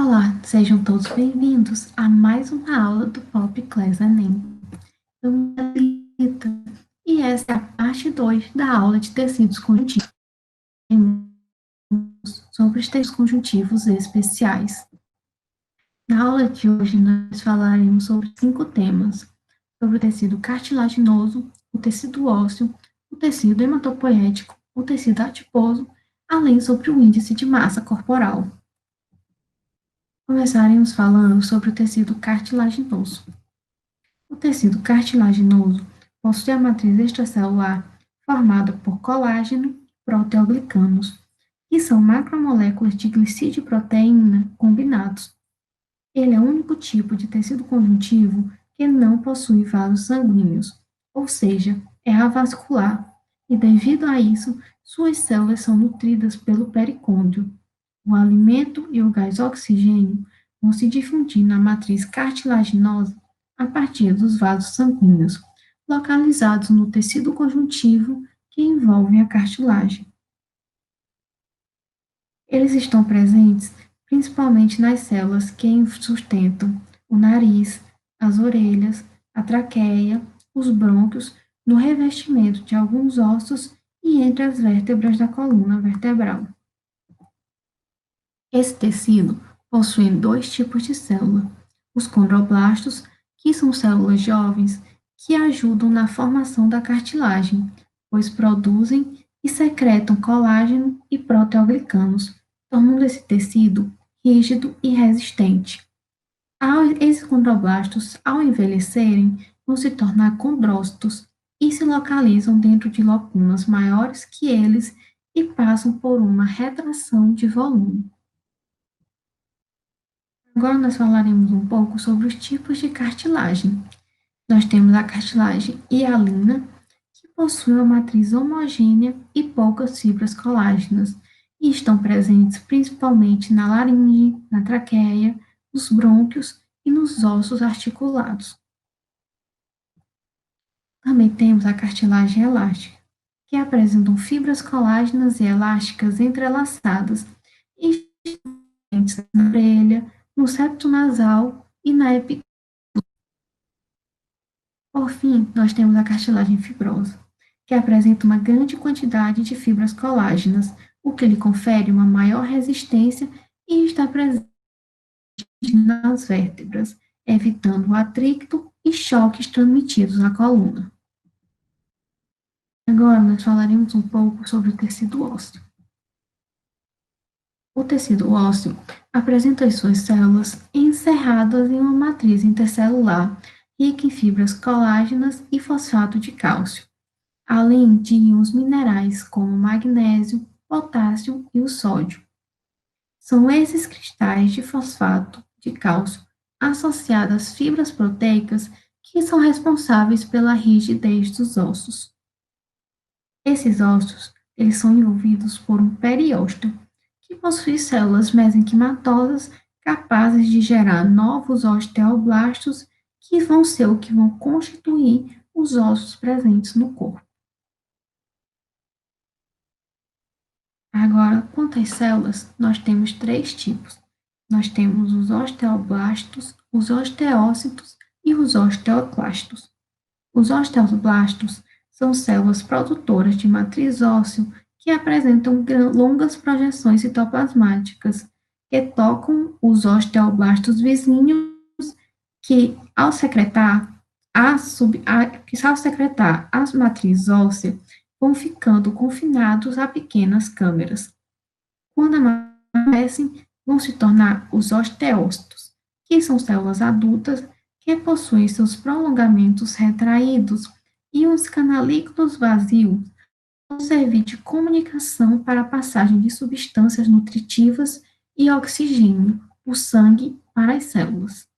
Olá, sejam todos bem-vindos a mais uma aula do Pop Class Enem. Eu me chamo Rita e essa é a parte 2 da aula de tecidos conjuntivos sobre os tecidos conjuntivos especiais. Na aula de hoje, nós falaremos sobre 5 temas: sobre o tecido cartilaginoso, o tecido ósseo, o tecido hematopoético, o tecido adiposo, além sobre o índice de massa corporal. Começaremos falando sobre o tecido cartilaginoso. O tecido cartilaginoso possui a matriz extracelular formada por colágeno e proteoglicanos, que são macromoléculas de glicídio e proteína combinados. Ele é o único tipo de tecido conjuntivo que não possui vasos sanguíneos, ou seja, é avascular, e devido a isso, suas células são nutridas pelo pericôndrio. O alimento e o gás oxigênio vão se difundir na matriz cartilaginosa a partir dos vasos sanguíneos, localizados no tecido conjuntivo que envolve a cartilagem. Eles estão presentes principalmente nas células que sustentam o nariz, as orelhas, a traqueia, os brônquios, no revestimento de alguns ossos e entre as vértebras da coluna vertebral. Esse tecido possui dois tipos de célula: os condroblastos, que são células jovens que ajudam na formação da cartilagem, pois produzem e secretam colágeno e proteoglicanos, tornando esse tecido rígido e resistente. Esses condroblastos, ao envelhecerem, vão se tornar condrócitos e se localizam dentro de lacunas maiores que eles e passam por uma retração de volume. Agora nós falaremos um pouco sobre os tipos de cartilagem. Nós temos a cartilagem hialina, que possui uma matriz homogênea e poucas fibras colágenas, e estão presentes principalmente na laringe, na traqueia, nos brônquios e nos ossos articulados. Também temos a cartilagem elástica, que apresentam fibras colágenas e elásticas entrelaçadas e presentes na orelha, no septo nasal e na epicondyle. Por fim, nós temos a cartilagem fibrosa, que apresenta uma grande quantidade de fibras colágenas, o que lhe confere uma maior resistência e está presente nas vértebras, evitando o atrito e choques transmitidos à coluna. Agora nós falaremos um pouco sobre o tecido ósseo. O tecido ósseo apresenta as suas células encerradas em uma matriz intercelular rica em fibras colágenas e fosfato de cálcio, além de íons minerais como magnésio, potássio e o sódio. São esses cristais de fosfato de cálcio associados às fibras proteicas que são responsáveis pela rigidez dos ossos. Esses ossos, eles são envolvidos por um periósteo, que possui células mesenquimatosas capazes de gerar novos osteoblastos, que vão ser o que vão constituir os ossos presentes no corpo. Agora, quanto às células, nós temos 3 tipos. Nós temos os osteoblastos, os osteócitos e os osteoclastos. Os osteoblastos são células produtoras de matriz óssea que apresentam longas projeções citoplasmáticas que tocam os osteoblastos vizinhos que, ao secretar as matrizes ósseas, vão ficando confinados a pequenas câmeras. Quando amadurecem, vão se tornar os osteócitos, que são células adultas que possuem seus prolongamentos retraídos e os canalículos vazios vão servir de comunicação para a passagem de substâncias nutritivas e oxigênio, o sangue, para as células.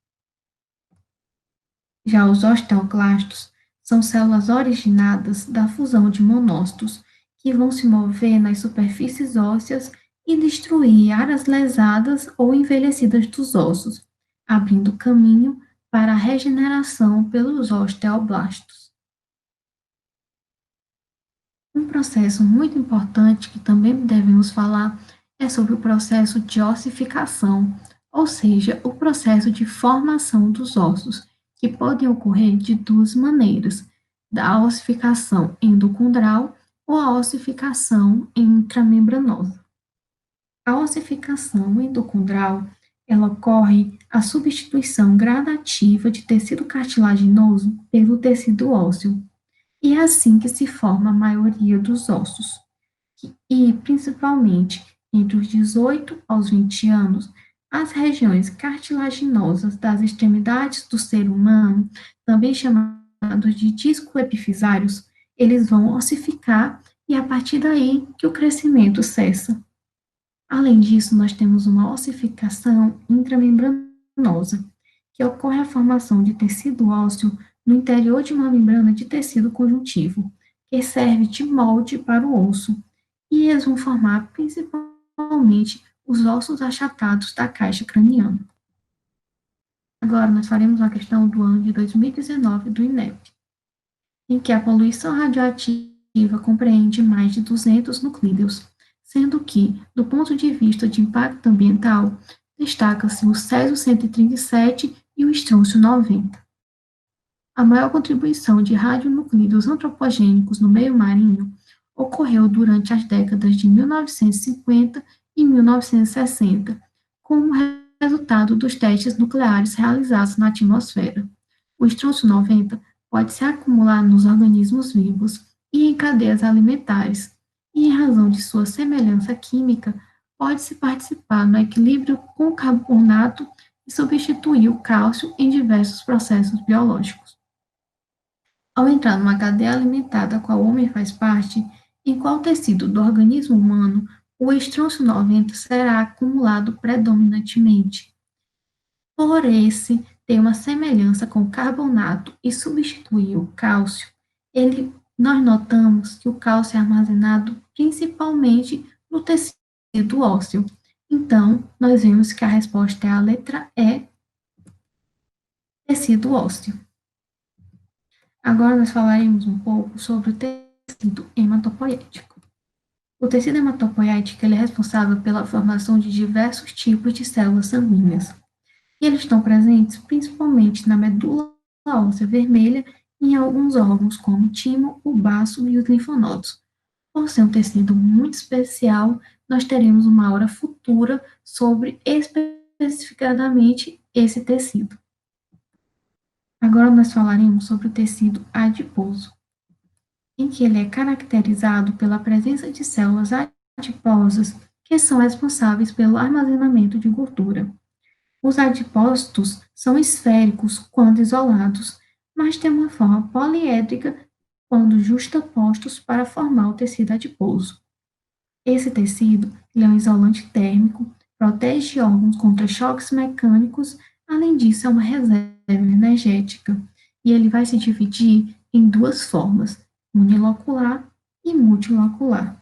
Já os osteoclastos são células originadas da fusão de monócitos, que vão se mover nas superfícies ósseas e destruir áreas lesadas ou envelhecidas dos ossos, abrindo caminho para a regeneração pelos osteoblastos. Um processo muito importante que também devemos falar é sobre o processo de ossificação, ou seja, o processo de formação dos ossos, que podem ocorrer de duas maneiras: da ossificação endocondral ou a ossificação intramembranosa. A ossificação endocondral, ela ocorre a substituição gradativa de tecido cartilaginoso pelo tecido ósseo, e é assim que se forma a maioria dos ossos. E, principalmente, entre os 18 aos 20 anos, as regiões cartilaginosas das extremidades do ser humano, também chamados de discoepifisários, eles vão ossificar e é a partir daí que o crescimento cessa. Além disso, nós temos uma ossificação intramembranosa, que ocorre a formação de tecido ósseo no interior de uma membrana de tecido conjuntivo, que serve de molde para o osso, e eles vão formar principalmente os ossos achatados da caixa craniana. Agora, nós faremos a questão do ano de 2019 do INEP, em que a poluição radioativa compreende mais de 200 nuclídeos, sendo que, do ponto de vista de impacto ambiental, destaca-se o césio 137 e o estrôncio 90. A maior contribuição de radionuclídeos antropogênicos no meio marinho ocorreu durante as décadas de 1950 e 1960, como resultado dos testes nucleares realizados na atmosfera. O estrôncio 90 pode se acumular nos organismos vivos e em cadeias alimentares, e, em razão de sua semelhança química, pode-se participar no equilíbrio com o carbonato e substituir o cálcio em diversos processos biológicos. Ao entrar numa cadeia alimentar da qual o homem faz parte, em qual tecido do organismo humano o estrôncio 90 será acumulado predominantemente. Por esse ter uma semelhança com o carbonato e substituir o cálcio, nós notamos que o cálcio é armazenado principalmente no tecido ósseo. Então, nós vemos que a resposta é a letra E, tecido ósseo. Agora nós falaremos um pouco sobre o tecido hematopoético. O tecido hematopoético ele é responsável pela formação de diversos tipos de células sanguíneas. E eles estão presentes principalmente na medula óssea vermelha e em alguns órgãos como o timo, o baço e os linfonodos. Por ser um tecido muito especial, nós teremos uma aula futura sobre especificadamente esse tecido. Agora nós falaremos sobre o tecido adiposo, em que ele é caracterizado pela presença de células adiposas que são responsáveis pelo armazenamento de gordura. Os adipócitos são esféricos quando isolados, mas têm uma forma poliédrica quando justapostos para formar o tecido adiposo. Esse tecido é um isolante térmico, protege órgãos contra choques mecânicos, além disso é uma reserva energética, e ele vai se dividir em duas formas, unilocular e multilocular.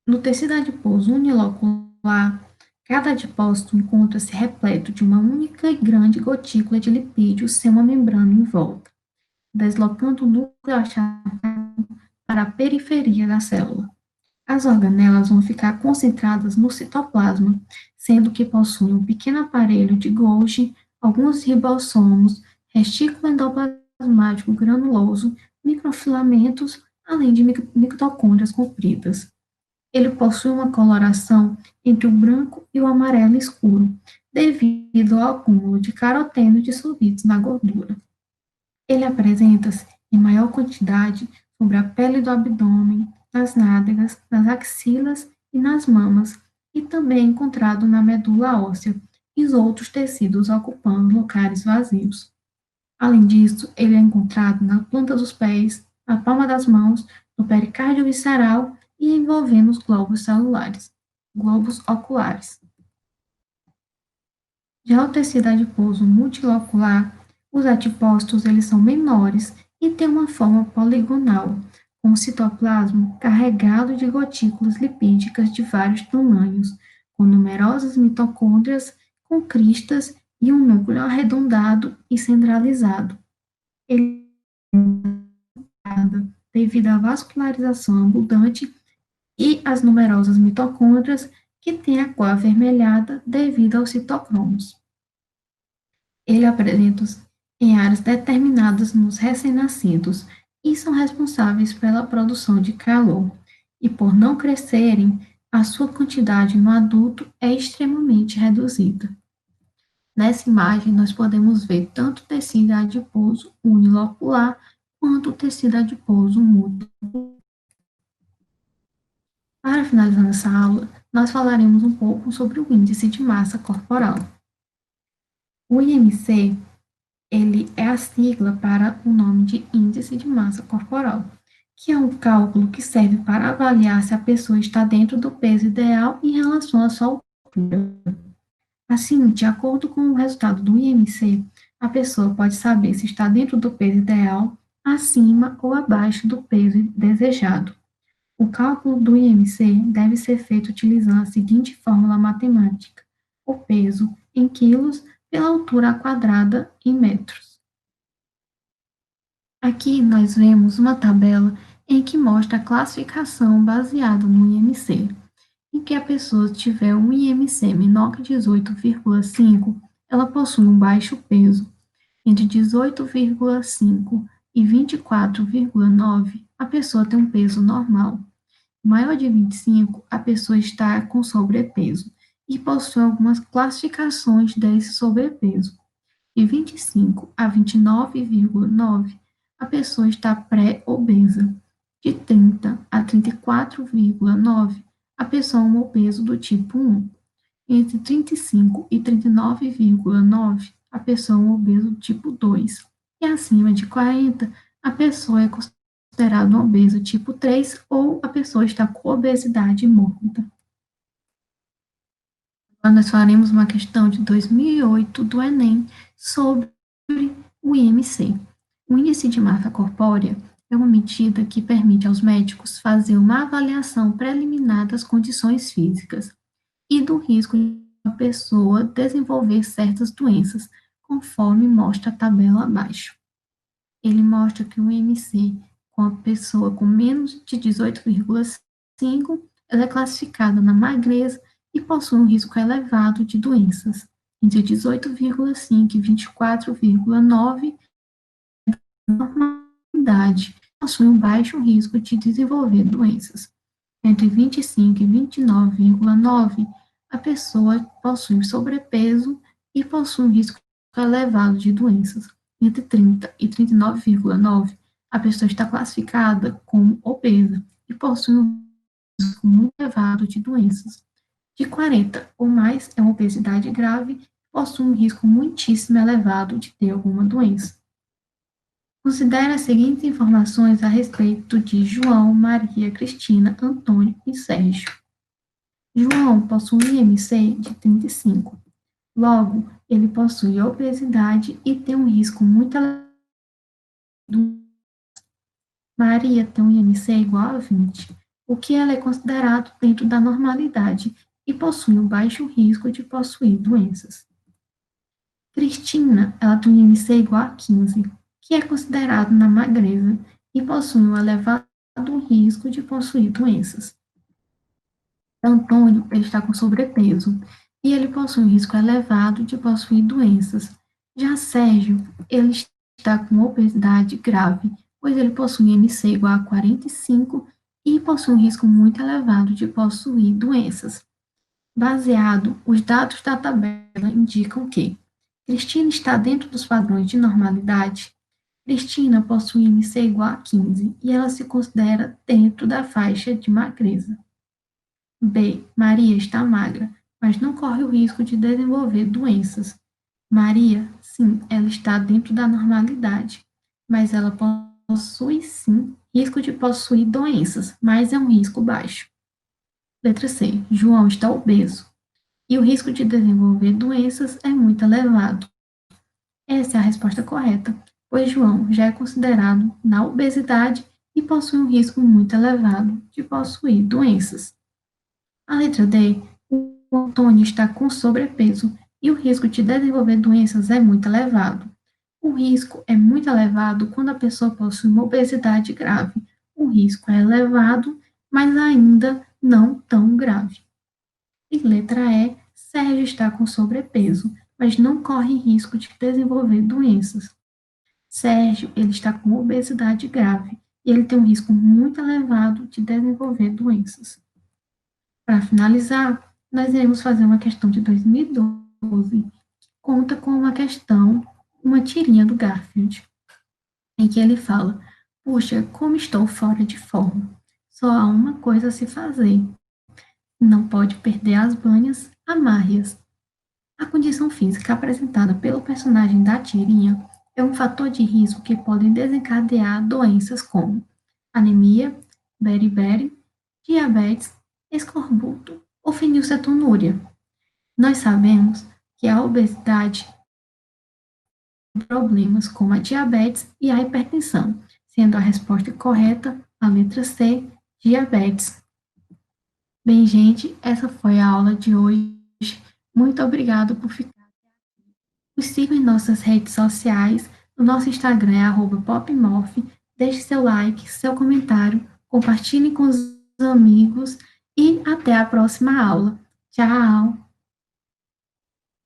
No tecido adiposo unilocular, cada adipócito encontra-se repleto de uma única e grande gotícula de lipídios sem uma membrana em volta, deslocando o núcleo achatado para a periferia da célula. As organelas vão ficar concentradas no citoplasma, sendo que possuem um pequeno aparelho de Golgi, alguns ribossomos, retículo endoplasmático granuloso, microfilamentos, além de mitocôndrias compridas. Ele possui uma coloração entre o branco e o amarelo escuro, devido ao acúmulo de caroteno dissolvidos na gordura. Ele apresenta-se em maior quantidade sobre a pele do abdômen, nas nádegas, nas axilas e nas mamas, e também é encontrado na medula óssea e os outros tecidos ocupando locais vazios. Além disso, ele é encontrado na planta dos pés, na palma das mãos, no pericárdio visceral e envolvendo os globos celulares, globos oculares. Já o tecido adiposo multilocular, os adipócitos eles são menores e têm uma forma poligonal, com o citoplasma carregado de gotículas lipídicas de vários tamanhos, com numerosas mitocôndrias, com cristas e um núcleo arredondado e centralizado. Ele é devido à vascularização abundante e às numerosas mitocôndrias que tem a cor avermelhada devido aos citocromos. Ele apresenta em áreas determinadas nos recém-nascidos e são responsáveis pela produção de calor. E por não crescerem, a sua quantidade no adulto é extremamente reduzida. Nessa imagem, nós podemos ver tanto o tecido adiposo unilocular quanto o tecido adiposo múltiplo. Para finalizar essa aula, nós falaremos um pouco sobre o índice de massa corporal. O IMC, ele é a sigla para o nome de índice de massa corporal, que é um cálculo que serve para avaliar se a pessoa está dentro do peso ideal em relação à sua altura. Assim, de acordo com o resultado do IMC, a pessoa pode saber se está dentro do peso ideal, acima ou abaixo do peso desejado. O cálculo do IMC deve ser feito utilizando a seguinte fórmula matemática: o peso em quilos pela altura quadrada em metros. Aqui nós vemos uma tabela em que mostra a classificação baseada no IMC. Em que a pessoa tiver um IMC menor que 18,5, ela possui um baixo peso. Entre 18,5 e 24,9, a pessoa tem um peso normal. Maior de 25, a pessoa está com sobrepeso e possui algumas classificações desse sobrepeso. De 25 a 29,9, a pessoa está pré-obesa. De 30 a 34,9, a pessoa é um obeso do tipo 1. Entre 35 e 39,9, a pessoa é um obeso do tipo 2. E acima de 40, a pessoa é considerada um obeso tipo 3 ou a pessoa está com obesidade mórbida. Agora nós faremos uma questão de 2008 do Enem sobre o IMC. O índice de massa corpórea é uma medida que permite aos médicos fazer uma avaliação preliminar das condições físicas e do risco de uma pessoa desenvolver certas doenças, conforme mostra a tabela abaixo. Ele mostra que o IMC com a pessoa com menos de 18,5, ela é classificada na magreza e possui um risco elevado de doenças. Entre 18,5 e 24,9, normalidade, possui um baixo risco de desenvolver doenças. Entre 25 e 29,9, a pessoa possui sobrepeso e possui um risco elevado de doenças. Entre 30 e 39,9, a pessoa está classificada como obesa e possui um risco muito elevado de doenças. De 40 ou mais é uma obesidade grave e possui um risco muitíssimo elevado de ter alguma doença. Considere as seguintes informações a respeito de João, Maria, Cristina, Antônio e Sérgio. João possui IMC de 35. Logo, ele possui obesidade e tem um risco muito elevado. Maria tem um IMC igual a 20, o que ela é considerado dentro da normalidade e possui um baixo risco de possuir doenças. Cristina, ela tem um IMC igual a 15, que é considerado na magreza e possui um elevado risco de possuir doenças. Antônio, ele está com sobrepeso e ele possui um risco elevado de possuir doenças. Já Sérgio, ele está com obesidade grave, pois ele possui IMC igual a 45 e possui um risco muito elevado de possuir doenças. Baseado, os dados da tabela indicam que Cristina está dentro dos padrões de normalidade. Cristina possui IMC igual a 15 e ela se considera dentro da faixa de magreza. B. Maria está magra, mas não corre o risco de desenvolver doenças. Maria, sim, ela está dentro da normalidade, mas ela possui, sim, risco de possuir doenças, mas é um risco baixo. Letra C. João está obeso e o risco de desenvolver doenças é muito elevado. Essa é a resposta correta, pois João já é considerado na obesidade e possui um risco muito elevado de possuir doenças. A letra D, o Antônio está com sobrepeso e o risco de desenvolver doenças é muito elevado. O risco é muito elevado quando a pessoa possui uma obesidade grave. O risco é elevado, mas ainda não tão grave. E letra E, Sérgio está com sobrepeso, mas não corre risco de desenvolver doenças. Sérgio, ele está com obesidade grave e ele tem um risco muito elevado de desenvolver doenças. Para finalizar, nós iremos fazer uma questão de 2012, que conta com uma questão, uma tirinha do Garfield, em que ele fala: Puxa, como estou fora de forma. Só há uma coisa a se fazer. Não pode perder as banhas, amarre-as. A condição física apresentada pelo personagem da tirinha é um fator de risco que pode desencadear doenças como anemia, beriberi, diabetes, escorbuto ou fenilcetonúria. Nós sabemos que a obesidade tem problemas como a diabetes e a hipertensão, sendo a resposta correta a letra C, diabetes. Bem, gente, essa foi a aula de hoje. Muito obrigado por ficar. Nos siga em nossas redes sociais. O nosso Instagram é @popmorph. Deixe seu like, seu comentário, compartilhe com os amigos e até a próxima aula. Tchau!